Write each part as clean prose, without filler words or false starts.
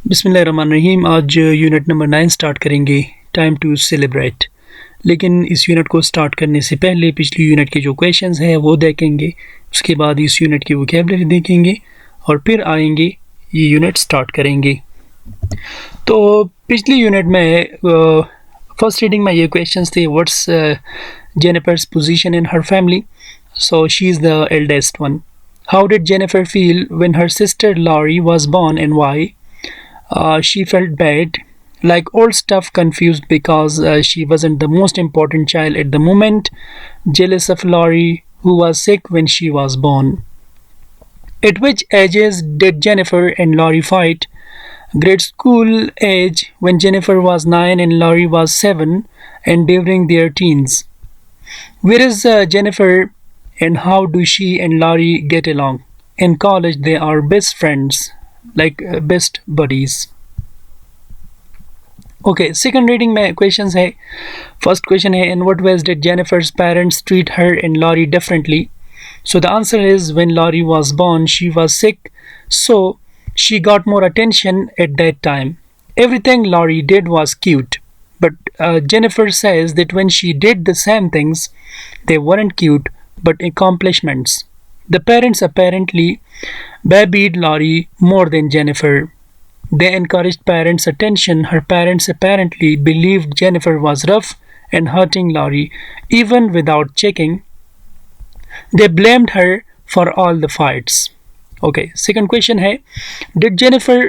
बिस्मिल्लाहिर्रहमानिर्रहीम। आज unit number 9 start करेंगे, टाइम टू सेलिब्रेट। लेकिन इस यूनिट को स्टार्ट करने से पहले पिछली यूनिट के जो क्वेश्चंस हैं वो देखेंगे, उसके बाद इस यूनिट की वोकैबुलरी देखेंगे और फिर आएंगे ये यूनिट स्टार्ट करेंगे। तो पिछली यूनिट में फर्स्ट रीडिंग में ये क्वेश्चंस थे, what's Jennifer's position in her family. So she is the eldest one. How did Jennifer feel when her sister Laurie was born and why? She felt bad, like old stuff, confused because she wasn't the most important child at the moment, jealous of Laurie, who was sick when she was born. At which ages did Jennifer and Laurie fight? Grade school age, when Jennifer was 9 and Laurie was 7, and during their teens. Where is Jennifer and how do she and Laurie get along? In college, they are best friends, like best buddies. Okay, second reading में questions है. First question है, in what ways did Jennifer's parents treat her and Laurie differently? So the answer is, when Laurie was born, she was sick, so she got more attention at that time. Everything Laurie did was cute, but Jennifer says that when she did the same things, they weren't cute but accomplishments. The parents apparently babied Laurie more than Jennifer. They encouraged parents' attention. Her parents apparently believed Jennifer was rough and hurting Laurie, even without checking. They blamed her for all the fights. Okay, second question है, did Jennifer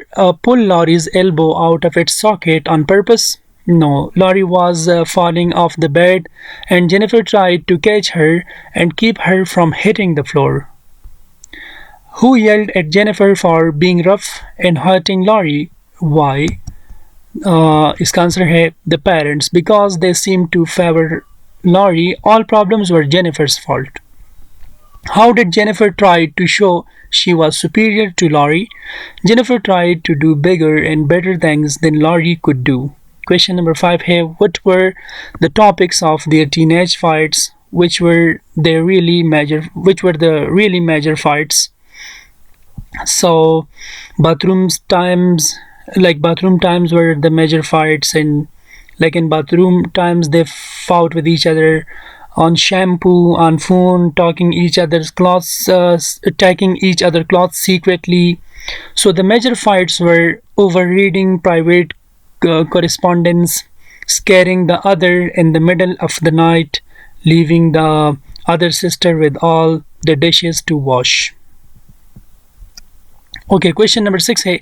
pull Laurie's elbow out of its socket on purpose? No, Laurie was falling off the bed and Jennifer tried to catch her and keep her from hitting the floor. Who yelled at Jennifer for being rough and hurting Laurie? Why? इसका answer है the parents, because they seemed to favor Laurie. All problems were Jennifer's fault. How did Jennifer try to show she was superior to Laurie? Jennifer tried to do bigger and better things than Laurie could do. Question number 5 है, what were the topics of their teenage fights? Which were the really major fights? So bathroom times were the major fights, and like in bathroom times they fought with each other on shampoo, on phone, taking each other's clothes secretly. So the major fights were over reading private correspondence, scaring the other in the middle of the night, leaving the other sister with all the dishes to wash. Okay, question number 6 है,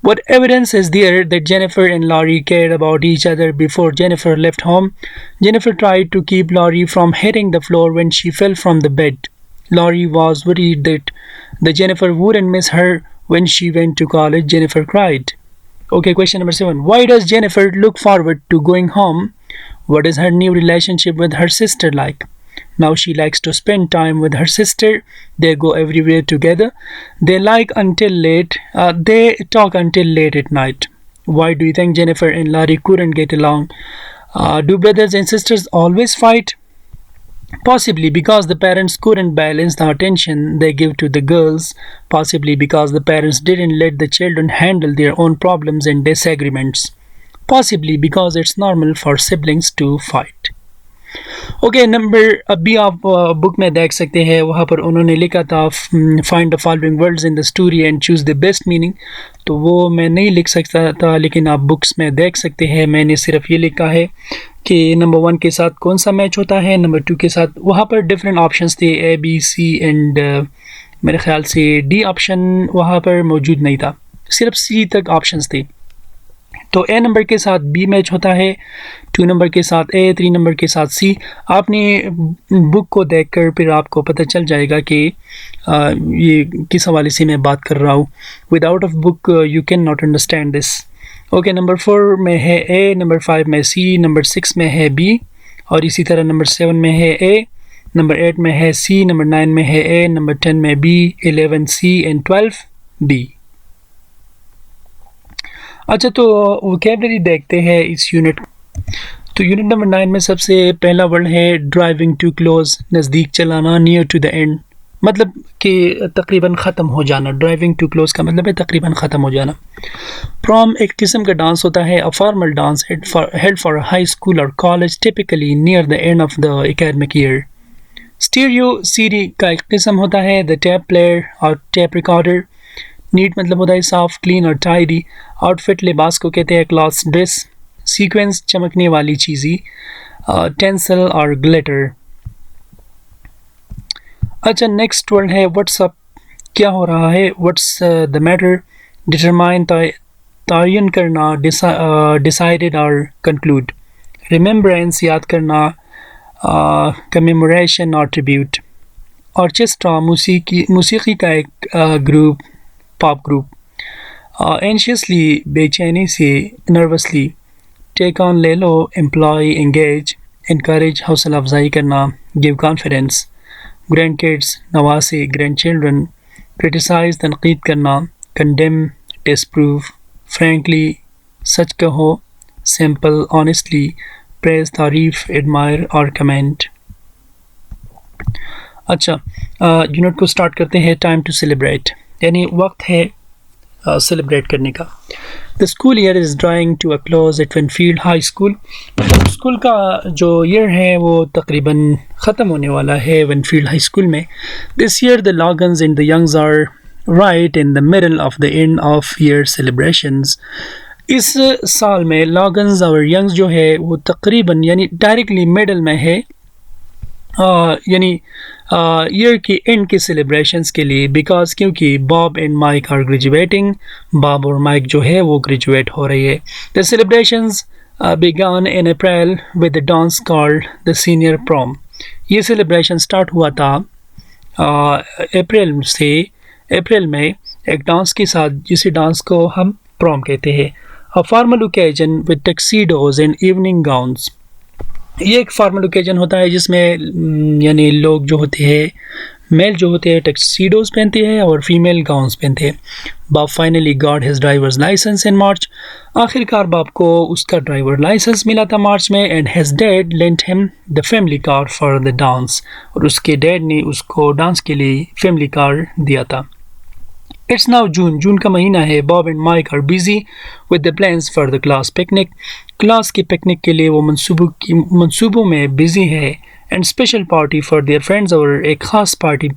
what evidence is there that Jennifer and Laurie cared about each other before Jennifer left home? Jennifer tried to keep Laurie from hitting the floor when she fell from the bed. Laurie was worried that Jennifer wouldn't miss her when she went to college. Jennifer cried. Okay, question number 7, why does Jennifer look forward to going home? What is her new relationship with her sister like? Now she likes to spend time with her sister. They go everywhere together. They talk until late at night. Why do you think Jennifer and Laurie couldn't get along? Do brothers and sisters always fight? Possibly because the parents couldn't balance the attention they give to the girls. Possibly because the parents didn't let the children handle their own problems and disagreements. Possibly because it's normal for siblings to fight. Okay, number अभी आप book में देख सकते हैं, वहाँ पर उन्होंने लिखा था find the following words in the story and choose the best meaning. तो वो मैं नहीं लिख सकता था, लेकिन आप बुक्स में देख सकते हैं। मैंने सिर्फ ये लिखा है कि नंबर 1 के साथ कौन सा मैच होता है, नंबर 2 के साथ। वहाँ पर डिफरेंट ऑप्शंस थे, A B C एंड मेरे ख्याल से D ऑप्शन वहाँ पर मौजूद नहीं था, सिर्फ C तक ऑप्शंस थे। तो A नंबर के साथ B मैच होता है, 2 नंबर के साथ A, 3 नंबर के साथ C। आपने बुक को देखकर फिर आपको पता चल जाएगा कि ये किस हवाले से मैं बात कर रहा हूँ। Without of book you can not understand this. Okay, number 4 में है A, नंबर 5 में C, नंबर 6 में है B, और इसी तरह नंबर 7 में है A, नंबर 8 में है C, नंबर 9 में है A, नंबर 10 में B, 11 C एंड 12 B। अच्छा, तो वोकैबुलरी देखते हैं इस यूनिट। तो यूनिट नंबर 9 में सबसे पहला वर्ड है ड्राइविंग टू क्लोज, नज़दीक चलाना, नियर टू द एंड। मतलब कि तकरीबन ख़त्म हो जाना, ड्राइविंग टू क्लोज का मतलब है तकरीबन ख़त्म हो जाना। प्रॉम एक किस्म का डांस होता है, a formal dance held for a high school or college typically near the end of the academic year. Stereo CD का एक किस्म होता है, द टैप प्लेयर और टैप रिकॉर्डर। नीट मतलब होता है साफ, क्लीन और टाइडी। आउटफिट लिबास को कहते हैं, क्लॉथ्स ड्रेस। सीक्वेंस चमकने वाली चीज़ी, टेंसल और ग्लिटर। अच्छा, नेक्स्ट वर्ड है व्हाट्सअप, क्या हो रहा है, व्हाट्स द मैटर, डिटरमाइन तयन करना, डिसाइडेड और कंक्लूड। रिमेम्बरेंस याद करना, कमेमोरेशन और ट्रिब्यूट। ऑर्केस्ट्रा मूसीकी का एक ग्रुप, पॉप ग्रुप। एंशियसली बेचैनी से, नर्वसली। टेक ऑन ले लो, एम्प्लॉय एंगेज। इनकरेज हौसला अफजाई करना, गिव कॉन्फिडेंस। ग्रैंड किड्स नवासे, ग्रैंड चिल्ड्रन। क्रिटिसाइज तनकीद करना, कंडेम डिसप्रूव। फ्रैंकली सच कहो, सिंपल ऑनेस्टली। प्रेज तारीफ, एडमायर और कमेंट। अच्छा, यूनिट को स्टार्ट करते हैं। टाइम टू सेलिब्रेट यानी वक्त है सेलिब्रेट करने का। The school year is drawing to a close at Winfield high school. School का जो ईयर है वो तकरीबन ख़त्म होने वाला है विनफील्ड हाई स्कूल में। This year the Logans and the Youngs are right in the middle of the end of year celebrations. इस साल में लॉगन्स और यंग्स जो है वो तकरीबन यानी डायरेक्टली मिडल में है, यानी ईयर की एंड के सेलिब्रेशंस के लिए, बिकॉज क्योंकि Bob and Mike are graduating, Bob और माइक जो है वो ग्रेजुएट हो रही है। The celebrations began in April with a dance called the senior prom. ये सेलिब्रेशन स्टार्ट हुआ था अप्रैल में एक डांस के साथ, जिसे डांस को हम प्रॉम कहते हैं। A formal occasion with tuxedos and evening gowns. ये एक फॉर्मल ओकेजन होता है जिसमें यानी लोग जो होते हैं, मेल जो होते हैं टक्सीडोज पहनते हैं और फीमेल गाउन्स पहनते हैं। Bob finally got his driver's licence in March. आखिरकार बॉब को उसका ड्राइवर लाइसेंस मिला था मार्च में। And his dad lent him the family car for the dance. और उसके डैड ने उसको डांस के लिए फैमिली कार दिया था। इट्स नाउ जून का महीना है। Bob and Mike are busy with the plans for the class picnic. Class के पिकनिक के लिए वो मंसूबों में बिजी है। And special party for their friends, और एक ख़ास पार्टी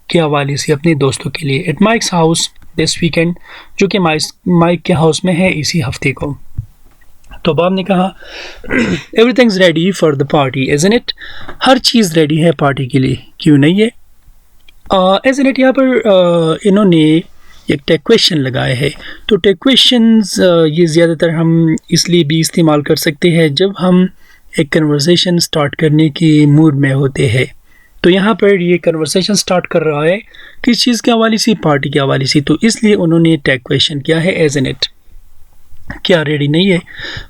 के हवाले से अपने दोस्तों के लिए। At Mike's house this weekend, जो कि माइक के हाउस में है इसी हफ्ते को। तो बॉब ने कहा everything's ready for the party isn't it. Her cheese ready है पार्टी के लिए, क्यों नहीं है। इज़न्ट इट यहाँ पर इन्होंने एक टैग क्वेश्चन लगाया है। तो टैग क्वेश्चंस ये ज़्यादातर हम इसलिए भी इस्तेमाल कर सकते हैं जब हम एक कन्वर्सेशन स्टार्ट करने की मूड में होते हैं। तो यहाँ पर ये कन्वर्सेशन स्टार्ट कर रहा है किस चीज़ के हवाले से, पार्टी के हवाले से। तो इसलिए उन्होंने टैग क्वेश्चन किया है इज़न्ट इट, क्या रेडी नहीं है।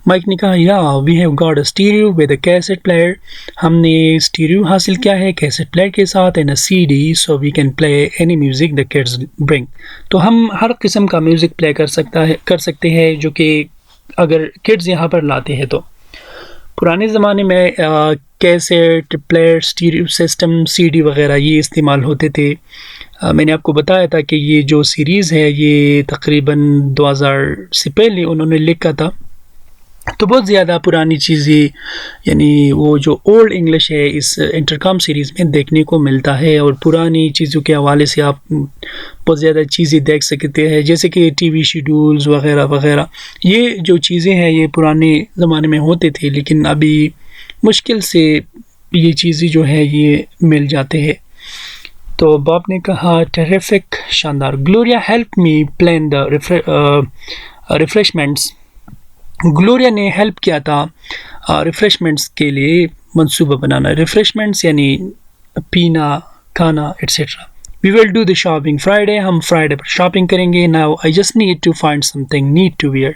माइक ने कहा yeah we have got a stereo with a cassette player. हमने स्टीरियो हासिल किया है कैसेट प्लेयर के साथ, and a CD so we can play any music the kids bring. तो हम हर किस्म का म्यूज़िक प्ले कर सकते हैं जो कि अगर किड्स यहाँ पर लाते हैं। तो पुराने ज़माने में cassette player, stereo system, CD वगैरह ये इस्तेमाल होते थे। मैंने आपको बताया था कि ये जो सीरीज़ है ये तकरीबन 2000 से पहले उन्होंने लिखा था। तो बहुत ज़्यादा पुरानी चीज़ें यानी वो जो ओल्ड इंग्लिश है इस इंटरकॉम सीरीज़ में देखने को मिलता है। और पुरानी चीज़ों के हवाले से आप बहुत ज़्यादा चीज़ें देख सकते हैं, जैसे कि टीवी शेड्यूल्स वगैरह वगैरह। ये जो चीज़ें हैं ये पुराने ज़माने में होते थे, लेकिन अभी मुश्किल से ये चीज़ें जो है ये मिल जाते हैं। तो बॉब ने कहा टेरिफिक, शानदार। Gloria help me plan the refreshments. Gloria ने हेल्प किया था रिफ्रेशमेंट्स के लिए मंसूबा बनाना। रिफ्रेशमेंट्स यानी पीना, खाना etcetera. We will do the shopping Friday. हम फ्राइडे पर शॉपिंग करेंगे। Now I just need to find something need to wear.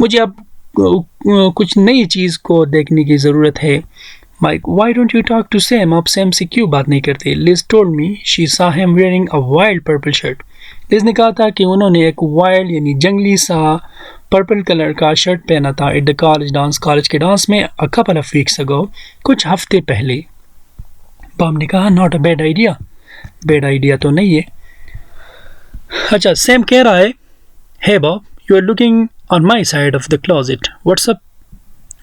मुझे अब कुछ नई चीज़ को देखने की ज़रूरत है। Mike why don't you talk to Sam, आप सैम से क्यों बात नहीं करते। Liz told me she saw him wearing a wild purple shirt. Liz ने कहा था कि उन्होंने एक वाइल्ड यानी जंगली सा पर्पल कलर का शर्ट पहना था at the college dance, college के डांस में a couple of weeks ago, कुछ हफ्ते पहले। बॉब ने कहा not a bad idea, bad idea तो नहीं है। अच्छा, सैम कह रहा है, hey Bob you are looking on my side of the closet, what's up.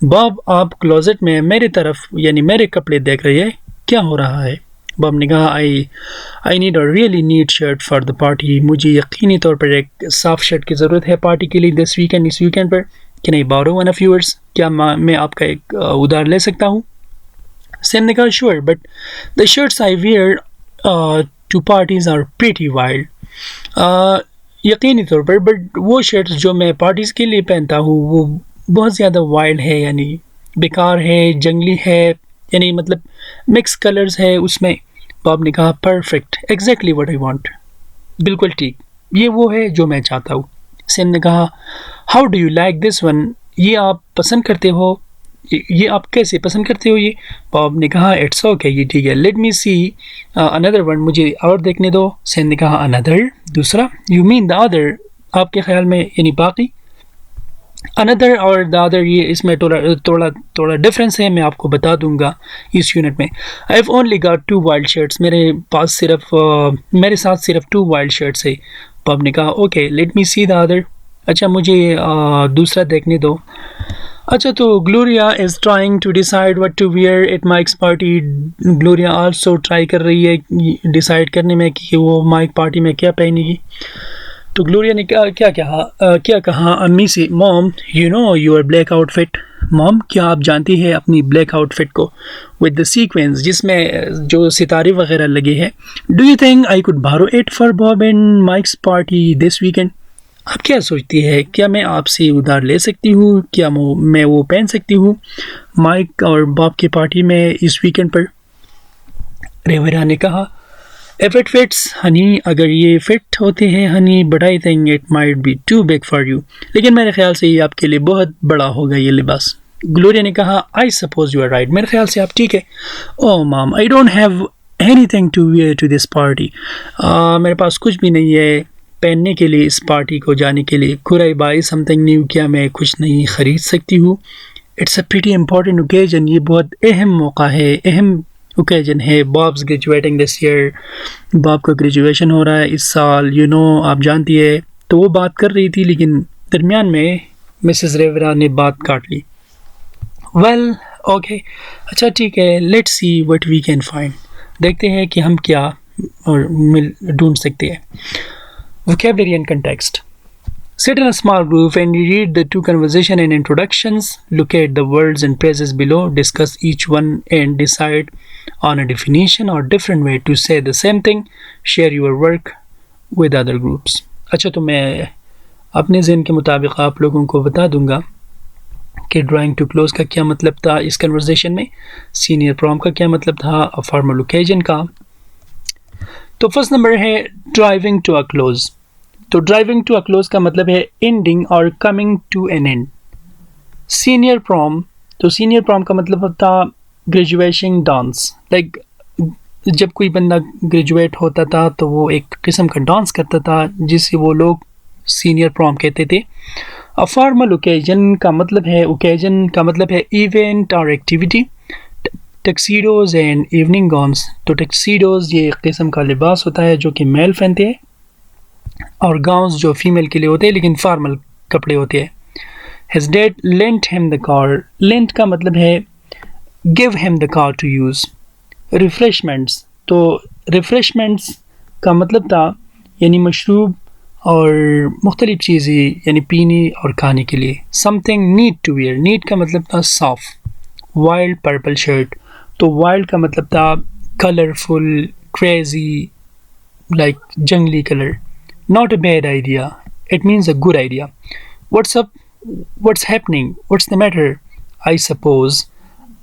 Bob आप क्लोजेट में मेरी तरफ यानी मेरे कपड़े देख रही है, क्या हो रहा है? बॉब ने कहा, I need a really neat shirt for the party, मुझे यकीनी तौर पर एक साफ शर्ट की ज़रूरत है पार्टी के लिए दिस वीकेंड, इस वीकेंड पर। Can I borrow one of yours, क्या मैं आपका एक उधार ले सकता हूँ? सैम ने कहा, sure but the shirts I wear to parties are pretty wild, यकीनी तौर पर, बट वो शर्ट्स जो मैं पार्टीज़ के लिए पहनता हूँ वो बहुत ज़्यादा वाइल्ड है, यानी बेकार है, जंगली है, यानी मतलब मिक्स कलर्स है उसमें। बॉब ने कहा, perfect, exactly what I want, बिल्कुल ठीक, ये वो है जो मैं चाहता हूँ। सैम ने कहा, how do you like this one, ये आप पसंद करते हो, ये आप कैसे पसंद करते हो ये? बॉब ने कहा, इट्स ओके, ये ठीक है, late me see another one, मुझे और देखने दो। सैम ने कहा, अनदर, दूसरा, यू मीन द अदर, आपके ख्याल में यानी बाकी? अनदर और द अदर, ये इसमें थोड़ा डिफरेंस है, मैं आपको बता दूंगा इस यूनिट में। I have only got 2 wild shirts, मेरे पास सिर्फ मेरे साथ सिर्फ 2 वाइल्ड शर्ट्स है। बॉब ने कहा, okay let me see the other, अच्छा मुझे दूसरा देखने दो। अच्छा, तो Gloria is trying to decide what to wear at Mike's party, Gloria also try कर रही है डिसाइड करने में कि वो माइक पार्टी में क्या पहनेगी। तो ग्लोरिया ने क्या कहा अम्मी से, mom you know your black outfit, mom क्या आप जानती है अपनी ब्लैक आउटफिट को, विद द सीक्वेंस, जिसमें जो सितारे वगैरह लगे हैं, do you think I could borrow it for Bob and Mike's party this weekend, आप क्या सोचती है, क्या मैं आपसे उधार ले सकती हूँ, क्या मैं वो पहन सकती हूँ माइक और बॉब की पार्टी में इस वीकेंड पर? रेवेरा ने कहा, इफ इट फिट्स हनी, अगर ये फिट होते हैं honey, but I think it might be too big for you, लेकिन मेरे ख्याल से ये आपके लिए बहुत बड़ा होगा ये लिबास। ग्लोरिया ने कहा, I suppose you are right, मेरे ख्याल से आप ठीक है। Oh mom I don't have anything to wear to this party, मेरे पास कुछ भी नहीं है पहनने के लिए इस पार्टी को जाने के लिए। Could I by something new, क्या मैं कुछ नहीं ख़रीद सकती हूँ? It's a pretty important occasion, ये बहुत अहम मौका है, अहम ओकेजन है। Bobs graduating this year, Bob का ग्रेजुएशन हो रहा है इस साल, यू नो आप जानती है। तो वो बात कर रही थी लेकिन दरमियान में मिसेस रेवरा ने बात काट ली। वेल ओके, अच्छा ठीक है, let's see what we can find, देखते हैं कि हम क्या और ढूंढ सकते हैं। Vocabulary and context. Sit in a small group and read the 2 conversation and introductions. Locate the words and phrases below. Discuss each one and decide on a definition or different way to say the same thing. Share your work with other groups. अच्छा, तो मैं अपने ज़हन के मुताबिक आप लोगों को बता दूंगा कि ड्राइंग टू क्लोज का क्या मतलब था इस कन्वर्सेशन में, सीनियर प्रॉम का क्या मतलब था, फॉर्मल ओकेजन का। तो फर्स्ट नंबर है ड्राइविंग टू अ क्लोज। तो ड्राइविंग टू अ क्लोज का मतलब है एंडिंग और coming to an end. Senior prom, तो सीनियर प्रॉम का मतलब होता ग्रेजुएशन डांस, लाइक जब कोई बंदा ग्रेजुएट होता था तो वो एक किस्म का डांस करता था जिसे वो लोग सीनियर प्रॉम कहते थे। अ फॉर्मल ओकेजन का मतलब है इवेंट और एक्टिविटी। टक्सीडोज एंड इवनिंग गाउन्स, तो टक्सीडोज ये एक किस्म का लिबास होता है जो कि मेल पहनते हैं, और गाउन्स जो फीमेल के लिए होते हैं लेकिन फॉर्मल कपड़े होते हैं। His dad lent him the car, lent का मतलब है give him the car to use। Refreshments, तो रिफ्रेशमेंट्स का मतलब था यानी मशरूब और मुख्तलिफ चीज़ें यानी पीने और खाने के लिए। Something neat to wear, neat का मतलब था साफ। वाइल्ड पर्पल शर्ट, तो वाइल्ड का मतलब था कलरफुल, क्रेजी, लाइक जंगली colour. Not a bad idea, it means a good idea. What's up, what's happening, what's the matter, I suppose,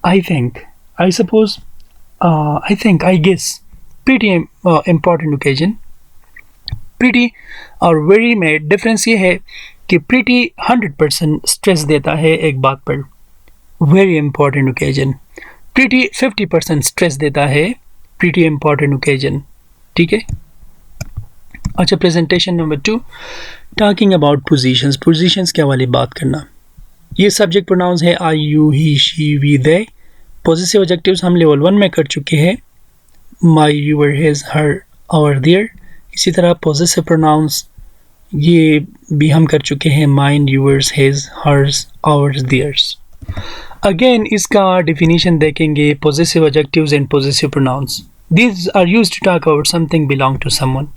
I think, I suppose, I think, I guess. Pretty important occasion. Pretty और very में difference ये है कि pretty 100% stress देता है एक बात पर, very important occasion. Pretty 50% stress देता है, प्रीटी इंपॉर्टेंट ओकेजन, ठीक है। अच्छा, presentation number 2, talking about positions. Positions क्या वाली बात करना। ये subject pronouns I you, he, she, we, they, दे। पॉसेसिव एडजेक्टिव्स हम लेवल 1 में कर चुके हैं। My, your, his, her, our, their. इसी तरह पोजेसिव प्रोनाउंस ये भी हम कर चुके हैं, mine, yours, his, hers, ours, theirs. Again इसका डिफिनीशन देखेंगे, possessive adjectives and possessive pronouns. These are used to talk about something belong to someone.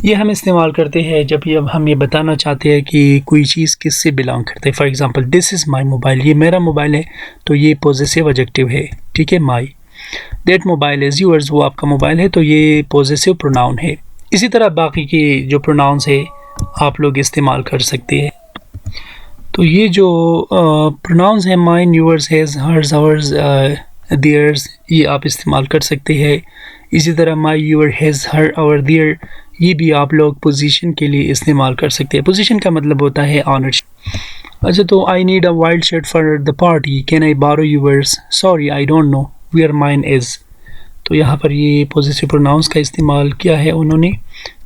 ये हम इस्तेमाल करते हैं जब ये हम ये बताना चाहते हैं कि कोई चीज़ किससे बिलोंग करते हैं। For example, this is my mobile, ये मेरा मोबाइल है, तो ये पोजेसिव एडजेक्टिव है, ठीक है, माई। दैट मोबाइल इज़ यूअर्स, वो आपका मोबाइल है, तो ये पोजेसिव प्रोनाउन है। इसी तरह बाकी के जो प्रोनाउंस है आप लोग इस्तेमाल कर सकते हैं। तो ये जो प्रोनाउंस है, mine, yours, his, hers, ours, theirs, ये आप इस्तेमाल कर सकते हैं। इसी तरह my, your, his, her, our, their, ये भी आप लोग पोजीशन के लिए इस्तेमाल कर सकते हैं। पोजीशन का मतलब होता है ऑनरशिप। अच्छा, तो I need a wild shirt for the party, can I borrow yours, sorry I don't know where mine is. तो यहाँ पर ये पॉजिटिव प्रोनाउंस का इस्तेमाल किया है उन्होंने।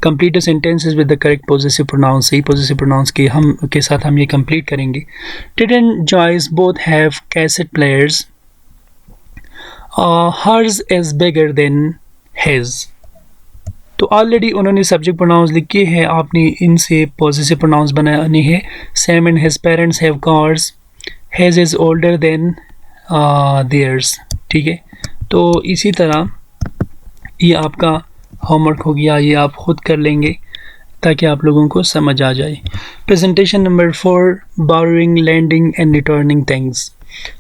Complete the sentences with the correct positive pronouns, सही पॉजिटिव प्रोनाउंस के साथ हम ये कंप्लीट करेंगे। Ted and Joyce both have cassette players, hers is bigger than his. तो ऑलरेडी उन्होंने सब्जेक्ट प्रोनाउंस लिखे हैं, आपने इनसे पॉजिटिव प्रोनाउंस बनाने हैं। Sam and his parents have cars, his is older than theirs, ठीक है। तो इसी तरह ये आपका होमवर्क हो गया, ये आप खुद कर लेंगे ताकि आप लोगों को समझ आ जाए। Presentation number 4, borrowing, lending and returning things.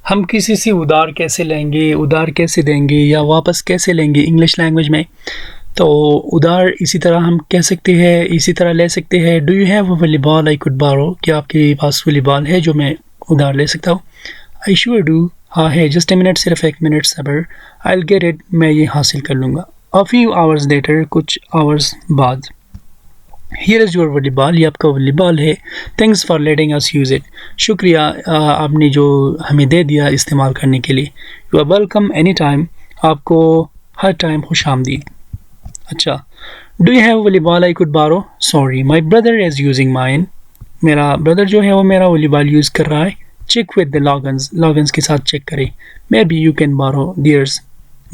हम किसी से उधार कैसे लेंगे, उधार कैसे देंगे या वापस कैसे लेंगे इंग्लिश लैंग्वेज में। तो उधार इसी तरह हम कह सकते हैं, इसी तरह ले सकते हैं। Do you have a volleyball I could borrow, क्या आपके पास वॉलीबॉल है जो मैं उधार ले सकता हूँ। आई श्योर डू, हाँ है, जस्ट ए मिनट, सिर्फ एक मिनट सबर, आई विल गेट इट, मैं ये हासिल कर लूँगा। अ फ्यू आवर्स लेटर, कुछ आवर्स बाद, हियर इज़ योर वॉलीबॉल, ये आपका वॉलीबॉल है। Thanks for letting us use it, शुक्रिया आपने जो हमें दे दिया इस्तेमाल करने के लिए। You are welcome any time, आपको हर टाइम खुश आमदीद। अच्छा, do you have volleyball I could borrow, sorry my brother is using mine, मेरा ब्रदर जो है वो मेरा वॉलीबॉल यूज़ कर रहा है। Check with the Logans, Logans के साथ चेक करें। Maybe you can borrow theirs,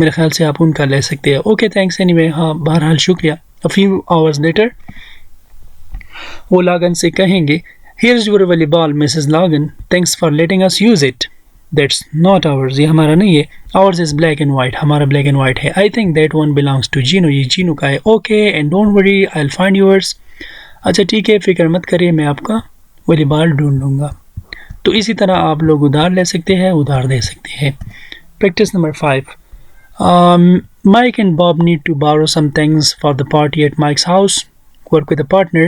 मेरे ख्याल से आप उनका ले सकते हैं। ओके थैंक्स एनीवे, हाँ बहरहाल शुक्रिया। अ फ्यू आवर्स लेटर, वो लॉगन से कहेंगे, here is your volleyball Mrs Logan, thanks for letting us use it, that's not ours, ये हमारा नहीं है। Ours is black and white, हमारा ब्लैक एंड वाइट है। I think that one belongs to Gino, ये Gino का है। Okay and don't worry, I will find yours, अच्छा ठीक है, फिक्र मत करिए, मैं आपका वॉलीबॉल ढूंढ लूँगा। तो इसी तरह आप लोग उधार ले सकते हैं, उधार दे सकते हैं। Practice number 5, Mike and Bob need to borrow some things for the party at Mike's house. Work with a partner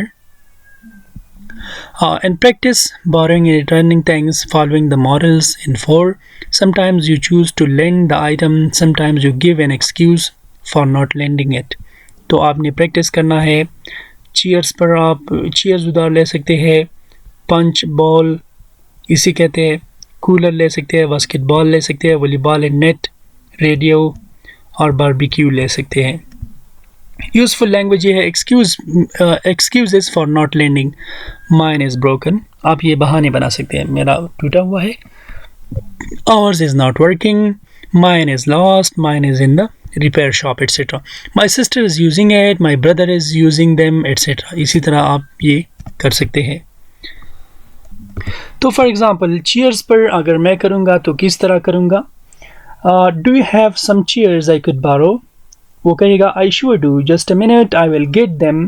and practice borrowing and returning things following the models in 4. Sometimes you choose to lend the item, sometimes you give an excuse for not lending it. तो आपने practice करना है। Cheers पर आप cheers उधार ले सकते हैं, पंच बॉल इसी कहते हैं, कूलर ले सकते हैं, बास्केटबॉल ले सकते हैं, वॉलीबॉल एंड नेट, रेडियो और बारबेक्यू ले सकते हैं। यूज़फुल लैंग्वेज ये है, excuse for not lending, mine is broken, आप ये बहाने बना सकते हैं, मेरा टूटा हुआ है। Ours is not working, mine is lost, mine is in the repair shop etcetera. My sister is using it, my brother is using them etcetera. इसी तरह आप ये कर सकते हैं। तो फॉर एग्ज़ाम्पल चीयर्स पर अगर मैं करूँगा तो किस तरह करूँगा। Do you have some chairs I could borrow, वो कहेगा I sure do, just a minute I will get them.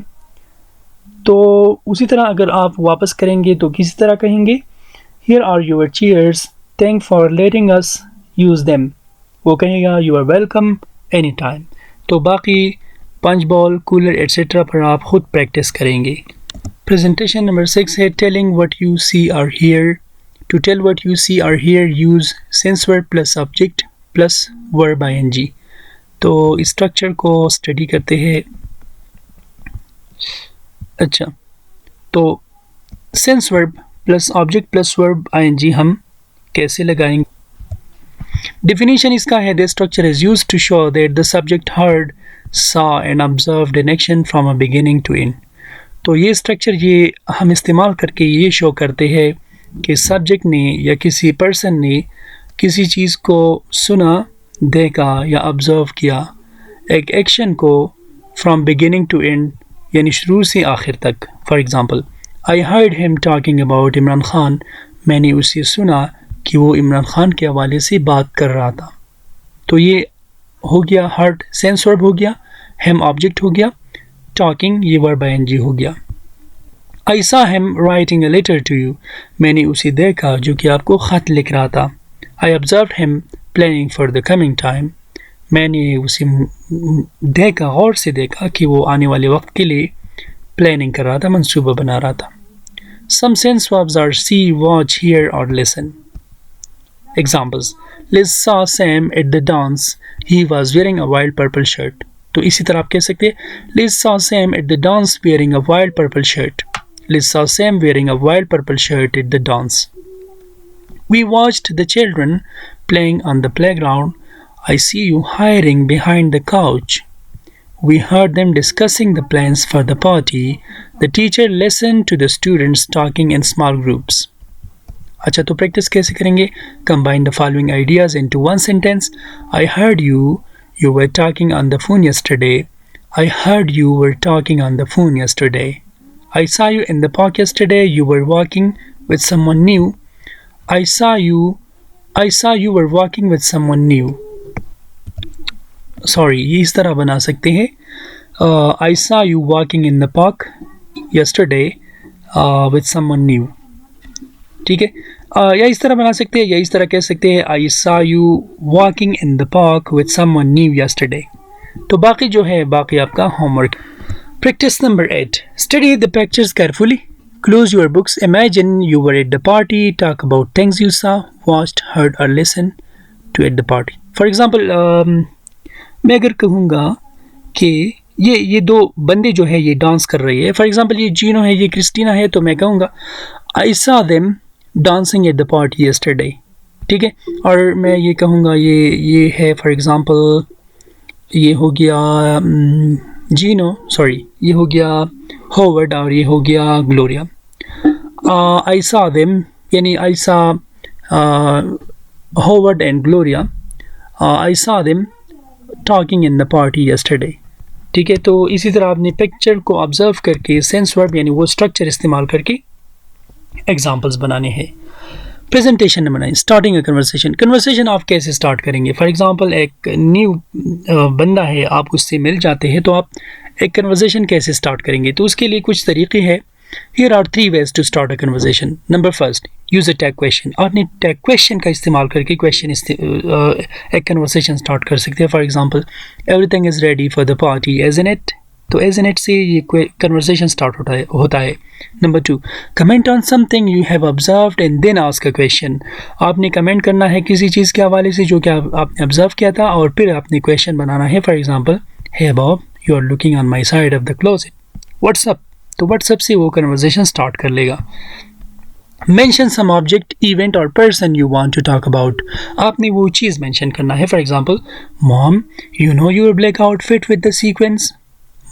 तो उसी तरह अगर आप वापस करेंगे तो किसी तरह कहेंगे, here are your cheers, thank for letting us use them, वो कहेगा you are welcome any time. तो बाकी पंच बॉल, कूलर एट्सेट्रा पर आप खुद प्रैक्टिस करेंगे। प्रेजेंटेशन नंबर 6 है, telling what you see or hear. To tell what you see or hear use sense verb plus subject plus verb I N G. तो इस structure को स्टडी करते हैं। अच्छा, तो sense verb plus object plus verb I N G हम कैसे लगाएंगे। Definition इसका है, the structure is used to show that the subject heard, saw and observed an action from a beginning to end. तो ये स्ट्रक्चर ये हम इस्तेमाल करके ये शो करते हैं कि सब्जेक्ट ने या किसी पर्सन ने किसी चीज़ को सुना, देखा या ऑब्ज़र्व किया एक एक्शन को फ्रॉम बिगिनिंग टू एंड यानी शुरू से आखिर तक. For example, I heard him talking about Imran Khan. मैंने उसे सुना कि वो इमरान खान के हवाले से बात कर रहा था. तो ये हो गया हर्ड सेंस वर्ब हो गया, हिम ऑब्जेक्ट हो गया, टॉकिंग ये वर्ब आईएनजी हो गया. I saw him writing a letter to you. मैंने उसे देखा जो कि आपको खत लिख रहा था. I observe him planning for the coming time. मैंने उसे देखा, गौर से देखा कि वो आने वाले वक्त के लिए प्लानिंग कर रहा था, मंसूबा बना रहा था. Some sense verbs are see, watch, hear or listen. Examples: Liz saw Sam at the dance. He was wearing a wild purple shirt. तो इसी तरह आप कह सकते हैं Liz saw Sam at the dance wearing a wild purple shirt. Liz saw Sam wearing a wild purple shirt at the dance. We watched the children playing on the playground. I see you hiding behind the couch. We heard them discussing the plans for the party. The teacher listened to the students talking in small groups. अच्छा, तो practice कैसे करेंगे? Combine the following ideas into one sentence. I heard you were talking on the phone yesterday. I heard you were talking on the phone yesterday. I saw you in the park yesterday. You were walking with someone new. I saw you were walking with someone new. Sorry, ये इस तरह बना सकते हैं. आई saw you walking in the park yesterday with someone new. ठीक है, या इस तरह बना सकते हैं, या इस तरह कह सकते हैं आई saw you walking in the park with someone new yesterday. तो बाकी जो है बाकी आपका homework. Practice number 8. Study the pictures carefully. Close your books. Imagine you were at the party. Talk about things you saw, watched, heard or listened to at the party. For example, मैं अगर कहूँगा कि ये दो बंदे जो है ये डांस कर रही है. फॉर एग्जांपल, ये जीनो है, ये क्रिस्टीना है, तो मैं कहूँगा आई saw them dancing at the party yesterday. ठीक है, और मैं ये कहूँगा ये है फॉर एग्जांपल ये हो गया जीनो, सॉरी ये हो गया होवर्ड और ये हो गया ग्लोरिया. आई सा देम यानी आई सा hovered and Gloria. I saw them talking in the party yesterday. ठीक है, तो इसी तरह आपने पिक्चर को ऑब्जर्व करके सेंस वर्ब यानी वो स्ट्रक्चर इस्तेमाल करके एग्जांपल्स बनाने हैं. प्रेजेंटेशन न बनाएं. Starting a conversation. कन्वर्सेशन आप कैसे स्टार्ट करेंगे? फॉर एग्जांपल, एक न्यू बंदा है, आप उससे मिल जाते हैं, तो आप एक कन्वर्सेशन कैसे स्टार्ट करेंगे? तो उसके लिए कुछ तरीके हैं. Here are 3 ways to start a conversation. Number first, use a tag question. आपने tag question का इस्तेमाल करके एक conversation start कर सकते हैं. For example, everything is ready for the party, isn't it? तो isn't it से ये conversation start होता है. Number 2, comment on something you have observed and then ask a question. आपने comment करना है किसी चीज़ के हवाले से जो कि आपने observe किया था, और फिर आपने question बनाना है. For example, hey Bob, you are looking on my side of the closet. What's up? तो व्हाट्सएप से वो कन्वर्सेशन स्टार्ट कर लेगा. मेंशन सम ऑब्जेक्ट, इवेंट और person you want to talk about. आपने वो चीज़ मेंशन करना है. For example, mom you know your black outfit with the sequins.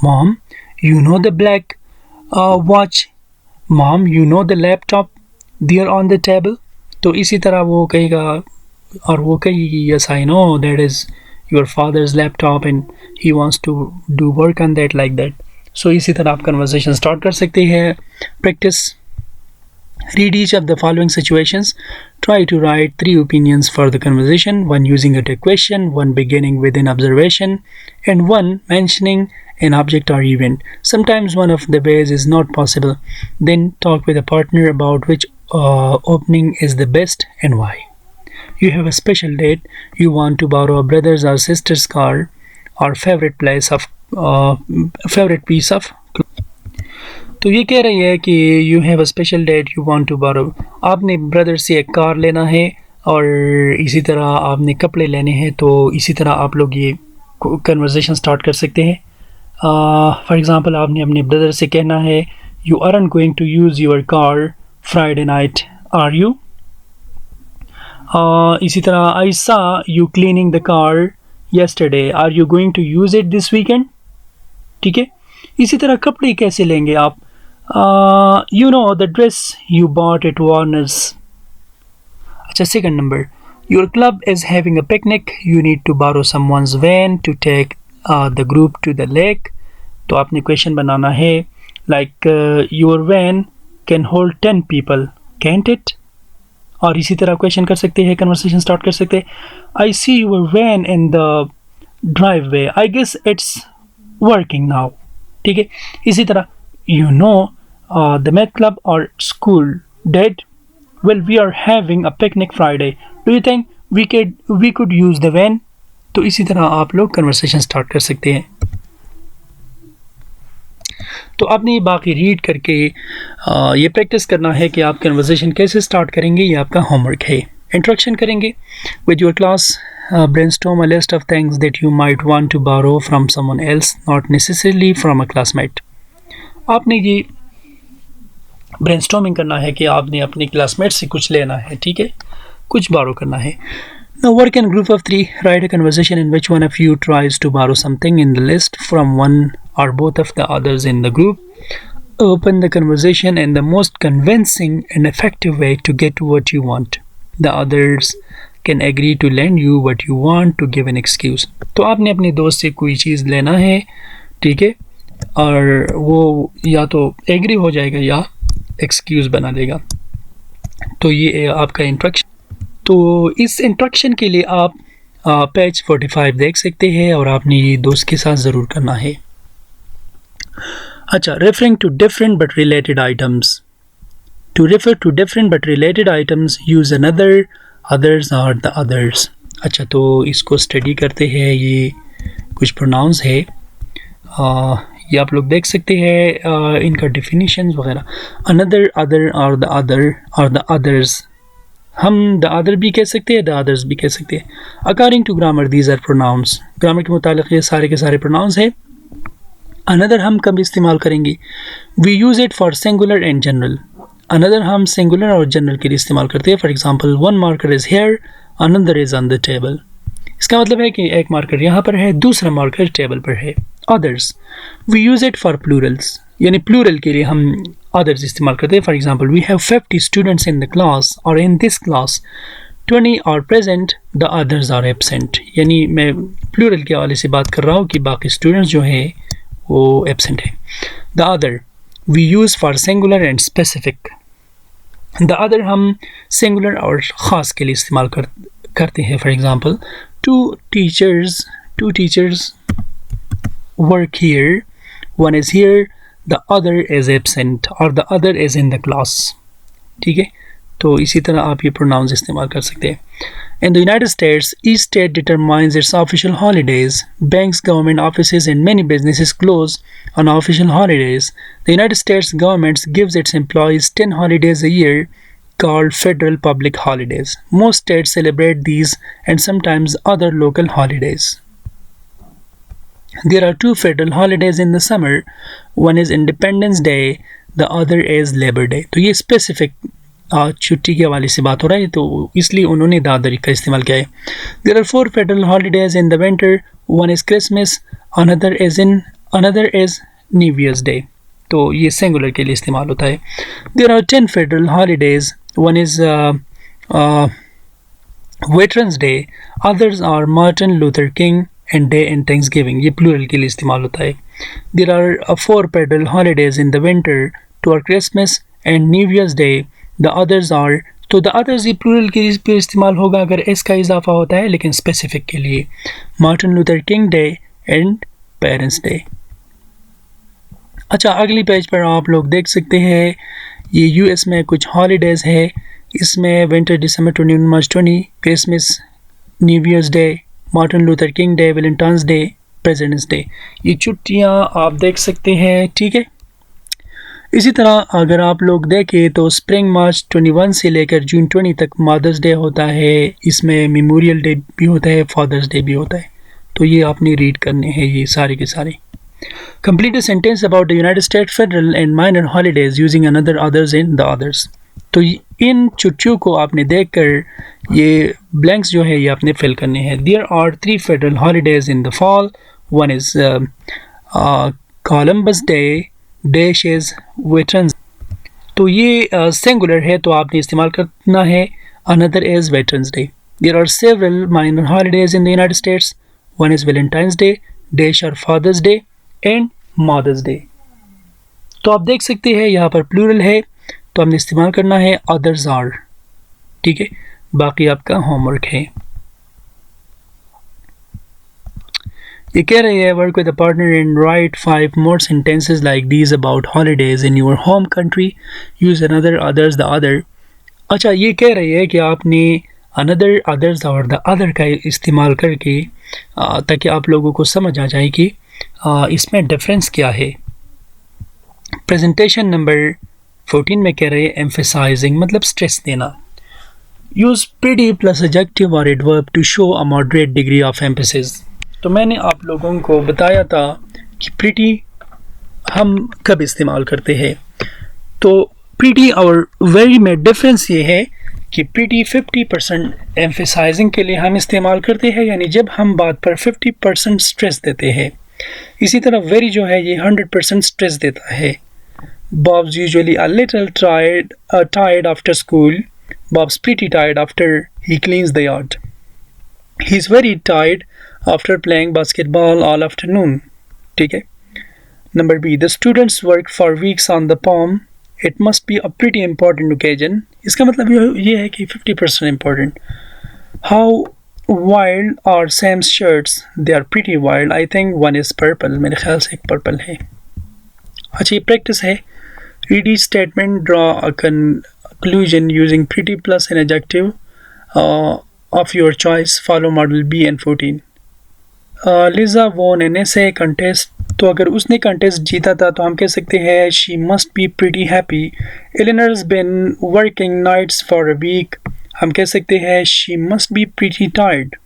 Mom you know the black watch. Mom you know the laptop there on the table. तो इसी तरह वो कहेगा और वो कहेगी yes I know that is your father's laptop and he wants to do work on that like that. So इसी तरह आप कन्वर्सेशन स्टार्ट कर सकते हैं. Practice. Read each of the following situations. Try to write 3 opinions for the conversation, 1 using a question, 1 beginning with an observation and 1 mentioning an object or event. Sometimes one of the ways is not possible. Then talk with a partner about which opening is the best and why. You have a special date. You want to borrow a brother's or sister's car or favorite piece of. तो ये कह रही है कि you have a special date, you want to borrow. आपने brother से एक car लेना है और इसी तरह आपने कपड़े लेने हैं. तो इसी तरह आप लोग ये कन्वर्सेशन स्टार्ट कर सकते हैं. फॉर एग्जांपल, आपने अपने ब्रदर से कहना है you aren't going to use your car Friday night, are you. इसी तरह, I saw you cleaning the car yesterday, are you going to use it this weekend? ठीक है. इसी तरह कपड़े कैसे लेंगे आप? You know the dress you bought at Warner's. अच्छा, second number, your club is having a picnic. You need to borrow someone's van to take the group to the lake. तो आपने क्वेश्चन बनाना है like your van can hold 10 people, can't it? और इसी तरह question कर सकते हैं, conversation start कर सकते हैं. I see your van in the driveway, I guess it's working now. ठीक है. इसी तरह you know the math club और school dead, well we are having a picnic Friday, do you think we could use the van. तो इसी तरह आप लोग कन्वर्सेशन स्टार्ट कर सकते हैं. तो आपने ये बाकी रीड करके ये प्रैक्टिस करना है कि आप कन्वर्सेशन कैसे स्टार्ट करेंगे. ये आपका होमवर्क है. इंट्रोडक्शन करेंगे with your class. Brainstorm a list of things that you might want to borrow from someone else, not necessarily from a classmate. आपने ये ब्रेनस्टॉर्मिंग करना है कि आपने अपने क्लासमेट से कुछ लेना है. ठीक है, कुछ बोरो करना है. Now work in a group of 3. Write a conversation in which one of you tries to borrow something in the list from one or both of the others in the group. Open the conversation in the most convincing and effective way to get what you want. The others can agree to lend you what you want to give an excuse. तो आपने अपने दोस्त से कोई चीज़ लेना है, ठीक है, और वो या तो एग्री हो जाएगा या एक्सक्यूज़ बना देगा. तो ये आपका इंट्रोडक्शन. तो इस इंट्रोडक्शन के लिए आप पेज 45 देख सकते हैं और आपने ये दोस्त के साथ ज़रूर करना है. अच्छा, referring to different but related items. To refer to different but related items use another, others और द अदर्स. अच्छा, तो इसको स्टडी करते हैं. ये कुछ प्रोनाउंस है, ये आप लोग देख सकते हैं इनका डिफिनीशंस वगैरह. अनदर, अदर और द अदर और द अदर्स. हम द अदर भी कह सकते हैं, द अदर्स भी कह सकते हैं. According to grammar these are pronouns. Grammar के मुताबिक ये सारे के सारे प्रोनाउंस हैं. अनदर हम कब इस्तेमाल करेंगे? We use it for singular and general. Another हम सिंगुलर और जनरल के लिए इस्तेमाल करते हैं. For example, one marker is here, another is on the table. इसका मतलब है कि एक मार्कर यहाँ पर है, दूसरा मार्कर टेबल पर है. Others, we use it for plurals, यानी प्लूरल के लिए हम अदर्स इस्तेमाल करते हैं. For example, we have 50 students in the class और in this class 20 are present, the others are absent. यानी मैं प्लूरल के हवाले से बात कर रहा हूँ कि बाकी स्टूडेंट्स जो हैं वो एब्सेंट है. The other we use for singular and specific. The other हम सिंगुलर और ख़ास के लिए इस्तेमाल करते हैं. For example, two teachers work here, one is here, the other is absent or the other is in the class. ठीक है, तो इसी तरह आप ये pronouns इस्तेमाल कर सकते हैं. In the United States, each state determines its official holidays. Banks, government offices and many businesses close on official holidays. The United States government gives its employees 10 holidays a year called federal public holidays. Most states celebrate these and sometimes other local holidays. There are two federal holidays in the summer. One is Independence Day, the other is Labor Day. तो ये specific छुट्टी के हवाले से बात हो रहा है, तो इसलिए उन्होंने the other का इस्तेमाल किया है. There are 4 federal holidays in the winter. One is Christmas, another is New Year's Day. तो ये singular के लिए इस्तेमाल होता है. There are 10 federal holidays. One is Veterans Day. Others are Martin Luther King and Day and Thanksgiving. ये plural के लिए इस्तेमाल होता है. There are 4 federal holidays in the winter, to are Christmas and New Year's Day. The others are, तो the others ये plural के लिए इस्तेमाल होगा अगर s का इजाफा होता है, लेकिन specific के लिए Martin Luther King Day and Parents Day. अच्छा, अगली पेज पर आप लोग देख सकते हैं ये US में कुछ holidays है. इसमें winter December 21 March 20, Christmas, New Year's Day, Martin Luther King Day, Valentine's Day, Presidents Day. ये छुट्टियाँ आप देख सकते हैं. ठीक है, इसी तरह अगर आप लोग देखें तो स्प्रिंग मार्च 21 से लेकर जून 20 तक मदर्स डे होता है. इसमें मेमोरियल डे भी होता है, फादर्स डे भी होता है. तो ये आपने रीड करने हैं ये सारे के सारे. Complete a sentence about the United state federal and minor holidays using another, others and the others. तो इन छुट्टियों को आपने देखकर ये ब्लैंक्स जो है ये आपने फिल करने हैं. There are 3 federal holidays in the fall. One is Columbus Day, dash is Veterans. तो ये सिंगुलर है तो आपने इस्तेमाल करना है another is Veterans Day. There are several minor holidays in the United States. One is Valentine's Day, dash और Father's Day and Mother's Day. तो आप देख सकते हैं यहाँ पर प्लूरल है, तो हमने इस्तेमाल करना है अदर्स आर। ठीक है, बाकी आपका होमवर्क है। ये कह रही है work with a partner and right 5 more sentences like these about holidays in your home country, use another, others, the other. अच्छा, ये कह रही है कि आपने अनदर, अदर्स और द अदर का इस्तेमाल करके ताकि आप लोगों को समझ आ जाए कि इसमें डिफरेंस क्या है। प्रेजेंटेशन नंबर 14 में कह रहे हैं एम्फेसाइजिंग मतलब स्ट्रेस देना। यूज प्रीटी प्लस एडजेक्टिव और adverb to show a moderate degree of emphasis. तो मैंने आप लोगों को बताया था कि प्रीटी हम कब इस्तेमाल करते हैं। तो प्रीटी और वेरी में डिफरेंस ये है कि प्रीटी 50% एम्फेसाइजिंग के लिए हम इस्तेमाल करते हैं, यानी जब हम बात पर 50% स्ट्रेस देते हैं। इसी तरह वेरी जो है ये 100% स्ट्रेस देता है। Bob's usually a little tired after school. Bob's pretty tired after he cleans the yard. He's very tired after playing basketball all afternoon. ठीक है। Number B. The students worked for weeks on the poem. It must be a pretty important occasion. इसका मतलब ये है कि 50% important. How wild are Sam's shirts? They are pretty wild. I think one is purple. मेरे ख्याल से एक purple है। अच्छा, ये practice है। Read each statement, draw a conclusion using pretty plus an adjective of your choice. Follow model B and 14. Lisa won an essay contest. तो अगर उसने contest जीता था तो हम कह सकते हैं she must be pretty happy. Eleanor's been working nights for a week. हम कह सकते हैं she must be pretty tired.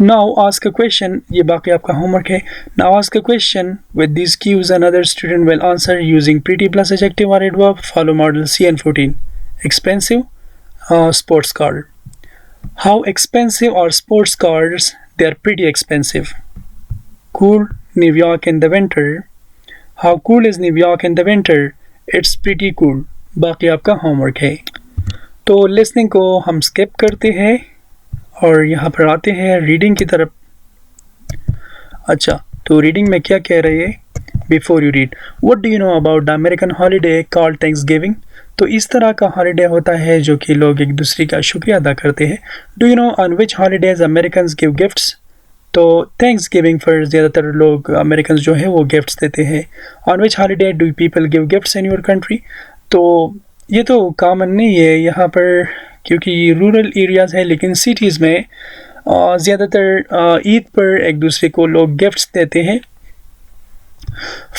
Now ask a question. ये बाकी आपका homework है. Now ask a question with these cues. Another student will answer using pretty plus adjective or adverb. Follow model C and 14. Expensive, sports car. How expensive are sports cars? They are pretty expensive. Cool, New York in the winter. How cool is New York in the winter? It's pretty cool. बाकी आपका homework है। तो listening को हम skip करते हैं और यहाँ पर आते हैं रीडिंग की तरफ। अच्छा, तो रीडिंग में क्या कह रही है? Before you read, what do you know about the American holiday called Thanksgiving? तो इस तरह का हॉलीडे होता है जो कि लोग एक दूसरे का शुक्रिया अदा करते हैं। Do you know on which holidays Americans give gifts? तो थैंक्सगिविंग पर ज़्यादातर लोग अमेरिकन्स जो है वो गिफ्ट्स देते हैं। On which holiday do people give gifts in your country? तो ये तो कॉमन नहीं है यहाँ पर क्योंकि ये रूरल एरियाज़ है, लेकिन सिटीज़ में ज़्यादातर ईद पर एक दूसरे को लोग गिफ्ट्स देते हैं।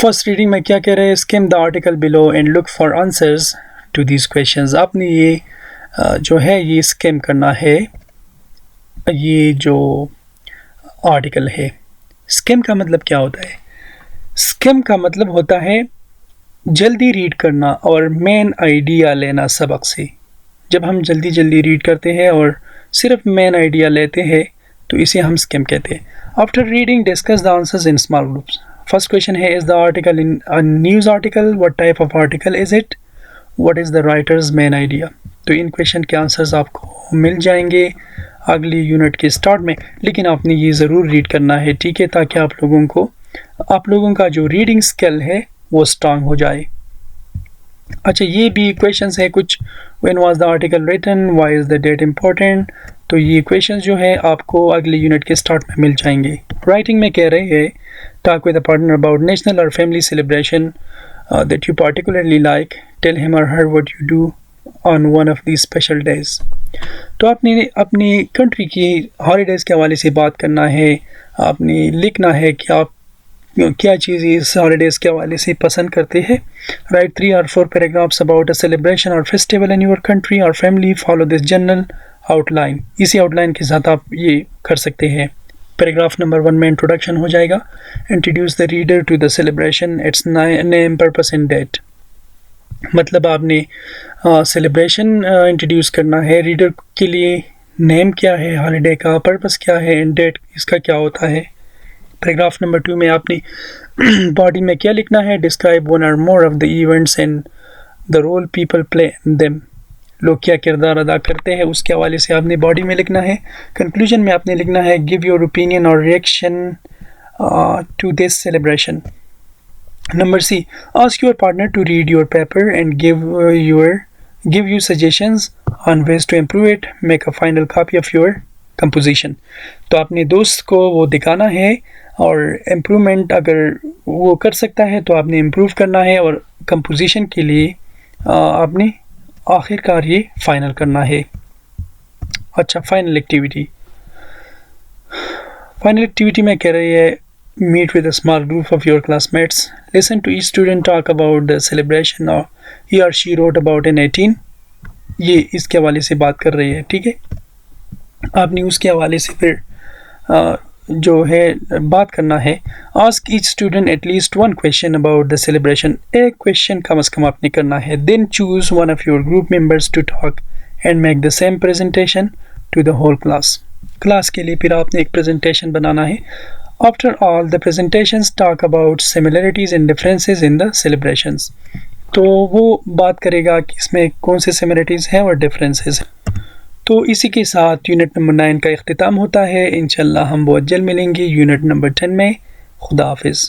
फर्स्ट रीडिंग में क्या कह रहे हैं? Skim the article below and look for answers to these questions. आपने ये जो है ये स्किम करना है, ये जो आर्टिकल है। स्किम का मतलब क्या होता है? स्किम का मतलब होता है जल्दी रीड करना और मेन आइडिया लेना सबक से। जब हम जल्दी जल्दी रीड करते हैं और सिर्फ मेन आइडिया लेते हैं तो इसे हम स्किम कहते हैं। After reading discuss the answers in small groups. First question है, is the article in a news article? What type of article is it? What is the writer's main idea? तो in question के answers आपको मिल जाएंगे अगली unit के start में, लेकिन आपने ये ज़रूर रीड करना है, ठीक है, ताकि आप लोगों का जो रीडिंग स्किल है वो स्ट्रांग हो जाए। अच्छा, ये भी क्वेश्चंस है कुछ। When was the article written? Why is the date important? तो ये क्वेश्चंस जो है आपको अगले यूनिट के स्टार्ट में मिल जाएंगे। राइटिंग में कह रहे हैं talk with a partner about national or family celebration that you particularly like, tell him or her what you do on one of these special days. तो आपने अपनी कंट्री की हॉलीडेज़ के हवाले से बात करना है, आपने लिखना है कि आप क्या चीज़ इस हॉलीडेज़ के हवाले से पसंद करते हैं। Right 3 or 4 paragraphs about a celebration और फेस्टिवल इन योर कंट्री और family. Follow this general outline. इसी आउटलाइन के साथ आप ये कर सकते हैं। पैराग्राफ नंबर 1 में इंट्रोडक्शन हो जाएगा। Introduce the reader to the celebration, its name, purpose and date. मतलब आपने सेलिब्रेशन इंट्रोड्यूस करना है, रीडर के लिए नेम क्या है हॉलीडे का, पर्पस क्या है एंड डेट इसका क्या होता है। पैराग्राफ नंबर 2 में आपने बॉडी में क्या लिखना है? डिस्क्राइब वन और more of the events and the role people play in them. लोग क्या किरदार अदा करते हैं उसके हवाले से आपने बॉडी में लिखना है। कंक्लूजन में आपने लिखना है गिव योर ओपिनियन और reaction to this celebration. Number C, ask your partner to read your paper and give you suggestions on ways to improve it. Make a final copy of your composition. तो अपने दोस्त को वो दिखाना है और improvement अगर वो कर सकता है तो आपने इम्प्रूव करना है और कंपोजिशन के लिए आपने आखिरकार ये फाइनल करना है. अच्छा, फाइनल एक्टिविटी में कह रही है meet with a small group of your classmates. Listen to each student talk about the celebration or he or she wrote about in 18. ये इसके हवाले से बात कर रही है. ठीक है, आपने उसके हवाले से फिर जो है बात करना है. Ask each student at least one question about the celebration. एक क्वेश्चन कम से कम आपने करना है. Then choose one of your group members to talk and make the same presentation to the whole class. Class के लिए फिर आपने एक प्रेजेंटेशन बनाना है. After all, the presentations talk about similarities and differences in the celebrations. तो वो बात करेगा कि इसमें कौन से similarities हैं और differences हैं. तो इसी के साथ यूनिट नंबर 9 का इख्तिताम होता है. इंशाल्लाह हम बहुत जल्द मिलेंगे यूनिट नंबर 10 में. खुदा हाफिज़.